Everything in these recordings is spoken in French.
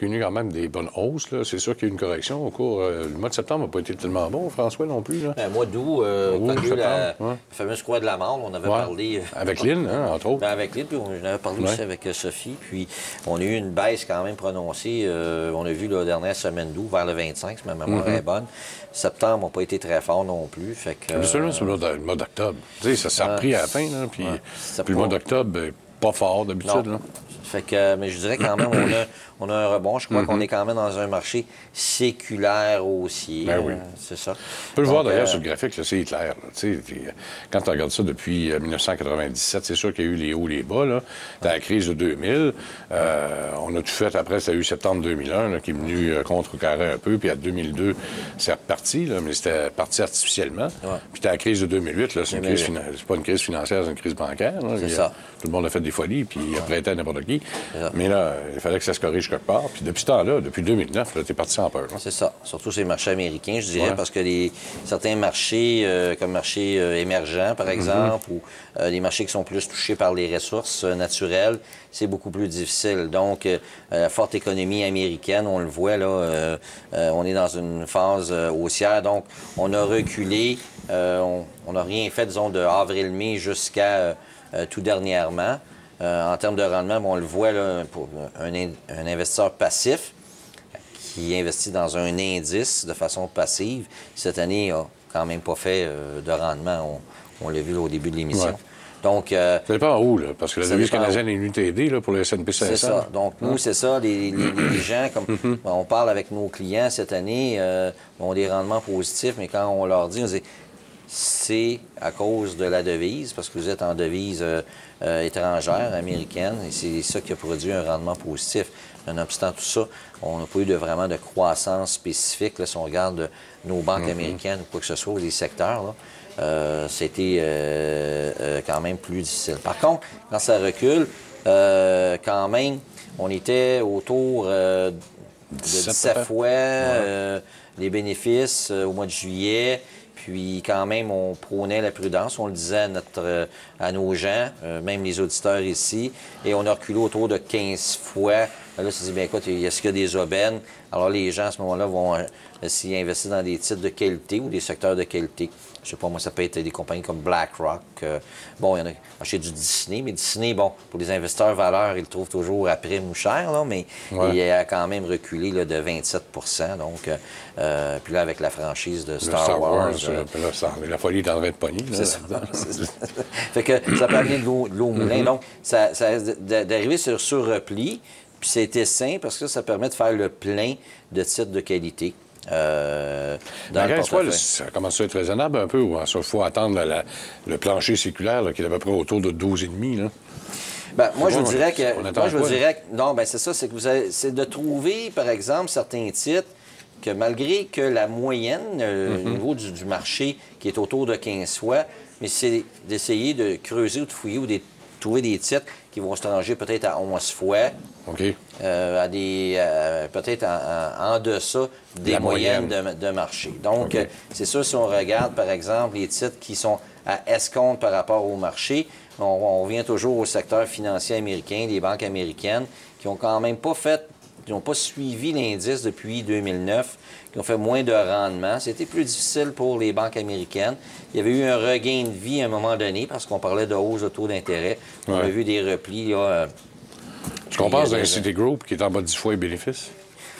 connu quand même des bonnes hausses. C'est sûr qu'il y a eu une correction au cours. Le mois de septembre n'a pas été tellement bon, François, non plus. Là. Le mois d'août, quand il y a eu la fameuse croix de la mort, on avait parlé. Avec Lynn, hein, entre autres. Avec Lynn, puis on avait parlé aussi avec Sophie. Puis on a eu une baisse quand même prononcée. On a vu la dernière semaine d'août, vers le 25, si ma mémoire est bonne. Septembre n'a pas été très fort non plus. Fait que, seulement sur le mois d'octobre. Ça a repris à la fin, là, puis le mois d'octobre, pas fort d'habitude. Fait que, mais je dirais quand même, on a un rebond. Je crois qu'on est quand même dans un marché séculaire haussier. Ben oui. C'est ça. On peut le voir d'ailleurs sur le graphique, c'est clair. Quand tu regardes ça depuis 1997, c'est sûr qu'il y a eu les hauts, les bas. Là. Dans la crise de 2000, on a tout fait après, ça a eu septembre 2001 là, qui est venu contrecarrer un peu. Puis à 2002, c'est reparti, là, mais c'était parti artificiellement. Ouais. Puis à la crise de 2008, là, c'est pas une crise financière, c'est une crise bancaire. C'est ça. Tout le monde a fait des folies, puis il a prêté à n'importe qui. Mais là, il fallait que ça se corrige quelque part. Puis depuis ce temps-là, depuis 2009, t'es parti sans peur. C'est ça. Surtout sur les marchés américains, je dirais, parce que certains marchés, comme marchés émergents, par exemple, ou les marchés qui sont plus touchés par les ressources naturelles, c'est beaucoup plus difficile. Donc, la forte économie américaine, on le voit, là, on est dans une phase haussière. Donc, on a reculé. On n'a rien fait, disons, de avril-mai jusqu'à tout dernièrement. En termes de rendement, on le voit, là, pour un investisseur passif qui investit dans un indice de façon passive, cette année, n'a quand même pas fait de rendement. On l'a vu là, au début de l'émission. Ouais. Donc, ça dépend où, là, parce que la devise canadienne est une UTD là, pour le S&P 500. C'est ça. Donc, nous, c'est ça, les gens, comme on parle avec nos clients cette année, ont des rendements positifs, mais quand on leur dit, on dit c'est à cause de la devise, parce que vous êtes en devise étrangère, américaine, et c'est ça qui a produit un rendement positif. Nonobstant tout ça, on n'a pas eu vraiment de croissance spécifique. Là, si on regarde nos banques américaines ou quoi que ce soit, ou les secteurs, c'était quand même plus difficile. Par contre, quand ça recule, quand même, on était autour de 17 fois les bénéfices au mois de juillet. Puis quand même, on prônait la prudence, on le disait à nos gens, même les auditeurs ici, et on a reculé autour de 15 fois. Là, ça se dit, bien écoute, est-ce qu'il y a des aubaines? Alors les gens, à ce moment-là, vont s'y investir dans des titres de qualité ou des secteurs de qualité. Je sais pas, moi, ça peut être des compagnies comme BlackRock. Bon, il y en a acheté du Disney, mais Disney, bon, pour les investisseurs valeurs, ils le trouvent toujours à prime ou cher, là, mais il a quand même reculé là, de 27 %. Donc, puis là, avec la franchise de Star Wars. La folie est en train de pogner. C'est ça. Fait que ça peut amener de l'eau au moulin. Donc, d'arriver sur repli, puis c'était sain parce que ça permet de faire le plein de titres de qualité. Ça commence à être raisonnable un peu, ou il faut attendre le plancher séculaire là, qui est à peu près autour de 12,5 $. Moi, je vous dirais que. Non, c'est ça, c'est que c'est de trouver, par exemple, certains titres que malgré que la moyenne, au niveau du marché qui est autour de 15 fois, mais c'est d'essayer de creuser ou de fouiller ou de trouver des titres qui vont se ranger peut-être à 11 fois. OK. Peut-être en deçà des moyennes de marché. Donc, c'est sûr, si on regarde, par exemple, les titres qui sont à escompte par rapport au marché, on revient toujours au secteur financier américain, les banques américaines, qui ont quand même pas fait, qui n'ont pas suivi l'indice depuis 2009, qui ont fait moins de rendement. C'était plus difficile pour les banques américaines. Il y avait eu un regain de vie à un moment donné, parce qu'on parlait de hausse de taux d'intérêt. On a vu des replis, là. Ce qu'on passe d'un Citigroup qui est en bas de 10 fois les bénéfices.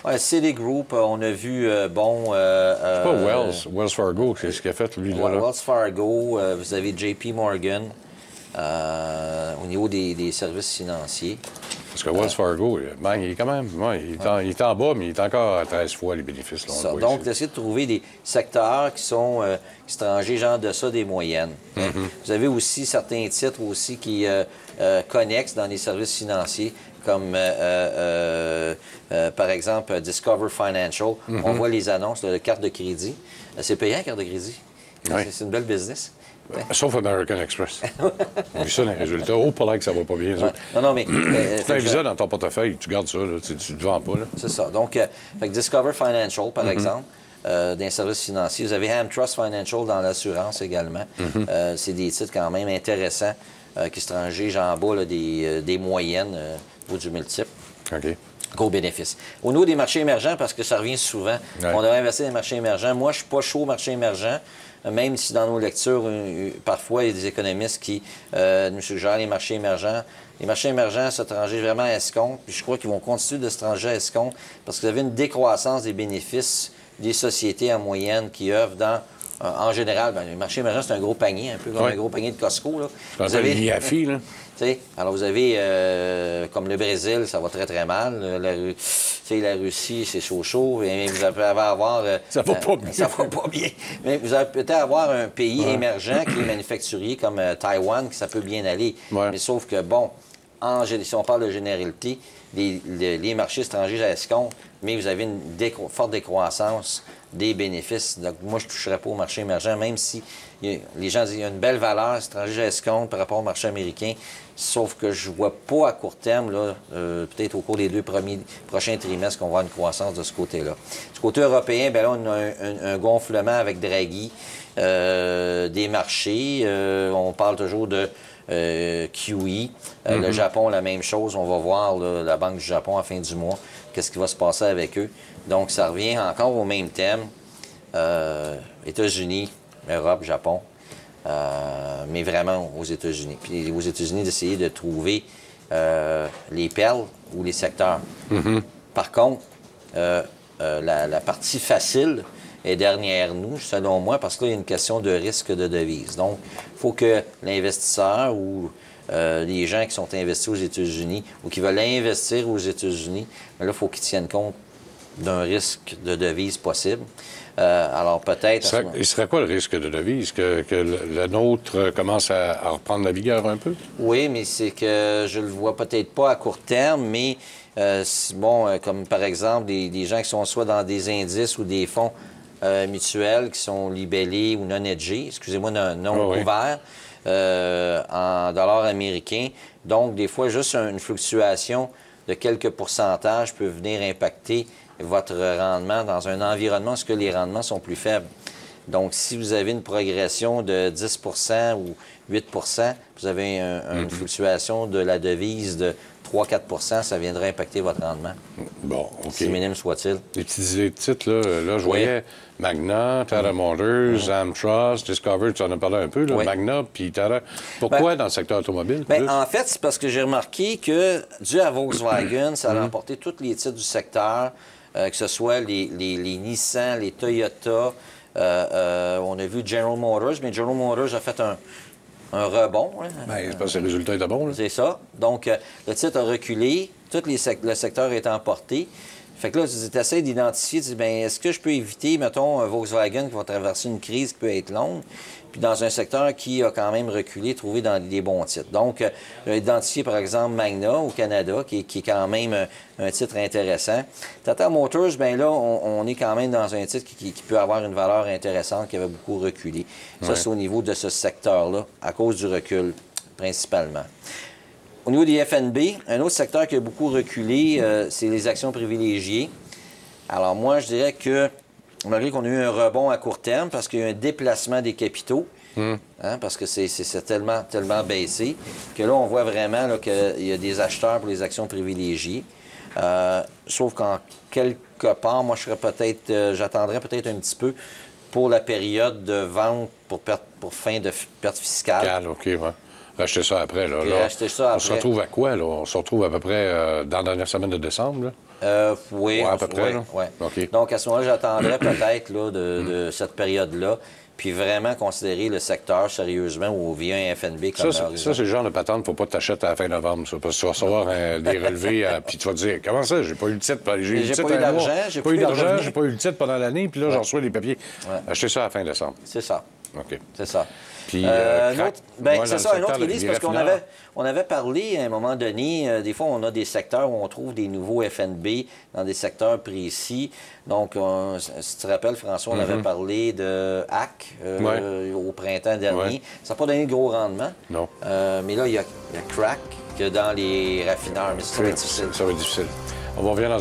Oui, Citigroup, on a vu, c'est pas Wells Fargo, c'est ce qu'il a fait, lui, là. Wells Fargo, vous avez JP Morgan, au niveau des services financiers. Parce que Wells Fargo, il est quand même, il est en bas, mais il est encore à 13 fois les bénéfices. Là, donc, d'essayer de trouver des secteurs qui sont étrangers, genre de ça, des moyennes. Vous avez aussi certains titres aussi qui connexent dans les services financiers, comme par exemple Discover Financial. On voit les annonces de cartes de crédit. C'est payant, carte de crédit. C'est une belle business. Sauf American Express. On a vu ça dans les résultats. Pour là que ça va pas bien. Non, mais... tu as un visa dans ton portefeuille, tu gardes ça, là, tu ne te vends pas. C'est ça. Donc, Discover Financial, par exemple, d'un service financier. Vous avez AmTrust Financial dans l'assurance également. C'est des titres quand même intéressants qui se rangent en bas là, des moyennes ou du multiple. OK. Gros bénéfice. Au niveau des marchés émergents, parce que ça revient souvent, on devrait investir dans les marchés émergents. Moi, je ne suis pas chaud aux marchés émergents, même si dans nos lectures, parfois, il y a des économistes qui nous suggèrent les marchés émergents. Les marchés émergents se trangent vraiment à escompte, puis je crois qu'ils vont continuer de se tranger à escompte parce que vous avez une décroissance des bénéfices des sociétés en moyenne qui œuvrent dans... En général, les marchés émergents, c'est un gros panier, un peu comme un gros panier de Costco. Là. Vous avez l'IAFI, là. Alors, vous avez, comme le Brésil, ça va très, très mal. La Russie, c'est chaud. Et vous allez avoir... ça va pas bien. Ça va pas bien. Mais vous allez peut-être avoir un pays émergent qui est manufacturier, comme Taïwan, que ça peut bien aller. Mais sauf que, bon, si on parle de généralité, les marchés étrangers à escompte, mais vous avez une forte décroissance des bénéfices. Donc, moi, je ne toucherais pas au marché émergent, même si les gens disent qu'il y a une belle valeur étrangère à escompte par rapport au marché américain, sauf que je ne vois pas à court terme, peut-être au cours des 2 prochains trimestres, qu'on va avoir une croissance de ce côté-là. Du côté européen, bien là, on a un gonflement avec Draghi des marchés. On parle toujours de QE. Le Japon, la même chose. On va voir la Banque du Japon à la fin du mois, qu'est-ce qui va se passer avec eux. Donc, ça revient encore au même thème. États-Unis, Europe, Japon, mais vraiment aux États-Unis. Puis aux États-Unis, d'essayer de trouver les perles ou les secteurs. Par contre, la partie facile est derrière nous, selon moi, parce que là, il y a une question de risque de devise. Donc, il faut que l'investisseur ou les gens qui sont investis aux États-Unis ou qui veulent investir aux États-Unis, là, il faut qu'ils tiennent compte d'un risque de devise possible. Alors peut-être... Il serait quoi le risque de devise? Que le nôtre commence à reprendre la vigueur un peu? Oui, mais c'est que je le vois peut-être pas à court terme, mais comme par exemple des gens qui sont soit dans des indices ou des fonds mutuels qui sont libellés ou non hedgés, excusez-moi, non couverts, en dollars américains. Donc, des fois, juste une fluctuation de quelques pourcentages peut venir impacter votre rendement dans un environnement où les rendements sont plus faibles. Donc, si vous avez une progression de 10 ou 8 vous avez une fluctuation de la devise de 3-4 ça viendrait impacter votre rendement. Bon, OK. Si minime soit-il. Les petits titres, là je voyais Magna, Tata Motors, Amtrust, Discovery, tu en as parlé un peu, là, Magna, puis Tata. Pourquoi dans le secteur automobile? En fait, c'est parce que j'ai remarqué que, dû à Volkswagen, ça a remporté tous les titres du secteur, que ce soit les Nissan, les Toyota. On a vu General Motors, mais General Motors a fait un rebond. C'est parce que le résultat était bon. C'est ça. Donc, le titre a reculé. Le secteur est emporté. Fait que là, tu essaies d'identifier, tu dis, bien, est-ce que je peux éviter, mettons, un Volkswagen qui va traverser une crise qui peut être longue, puis dans un secteur qui a quand même reculé, trouvé dans des bons titres. Donc, j'ai identifié, par exemple, Magna au Canada, qui est quand même un titre intéressant. Tata Motors, bien là, on est quand même dans un titre qui peut avoir une valeur intéressante, qui avait beaucoup reculé. Ça, c'est au niveau de ce secteur-là, à cause du recul, principalement. Au niveau des FNB, un autre secteur qui a beaucoup reculé, c'est les actions privilégiées. Alors moi, je dirais que, malgré qu'on a eu un rebond à court terme, parce qu'il y a eu un déplacement des capitaux, parce que c'est tellement baissé, que là, on voit vraiment qu'il y a des acheteurs pour les actions privilégiées. Sauf qu'en quelque part, moi, j'attendrais peut-être un petit peu pour la période de vente pour fin de perte fiscale. OK, ouais. Racheter ça après, là. On se retrouve à quoi, là? On se retrouve à peu près dans la dernière semaine de décembre, là? Oui. À peu près, là? Oui. OK. Donc, à ce moment-là, j'attendrais peut-être de cette période-là, puis vraiment considérer le secteur sérieusement ou via un FNB comme ça, c'est le genre de patente, il ne faut pas t'acheter à la fin novembre, ça, parce que tu vas recevoir des relevés, puis tu vas te dire, comment ça, j'ai pas eu le titre, j'ai pas eu d'argent, j'ai pas eu le titre pendant l'année, puis là, j'en reçois les papiers. Acheter ça à la fin décembre. C'est ça. OK. C'est ça. Puis, c'est ça, un autre release, parce qu'on avait parlé à un moment donné, des fois, on a des secteurs où on trouve des nouveaux FNB dans des secteurs précis. Donc, si tu te rappelles, François, on avait parlé de HAC au printemps dernier. Ça n'a pas donné de gros rendement. Non. Mais là, il y a Crack que dans les raffineurs. Mais ça va être difficile. Ça va être difficile. On va revenir dans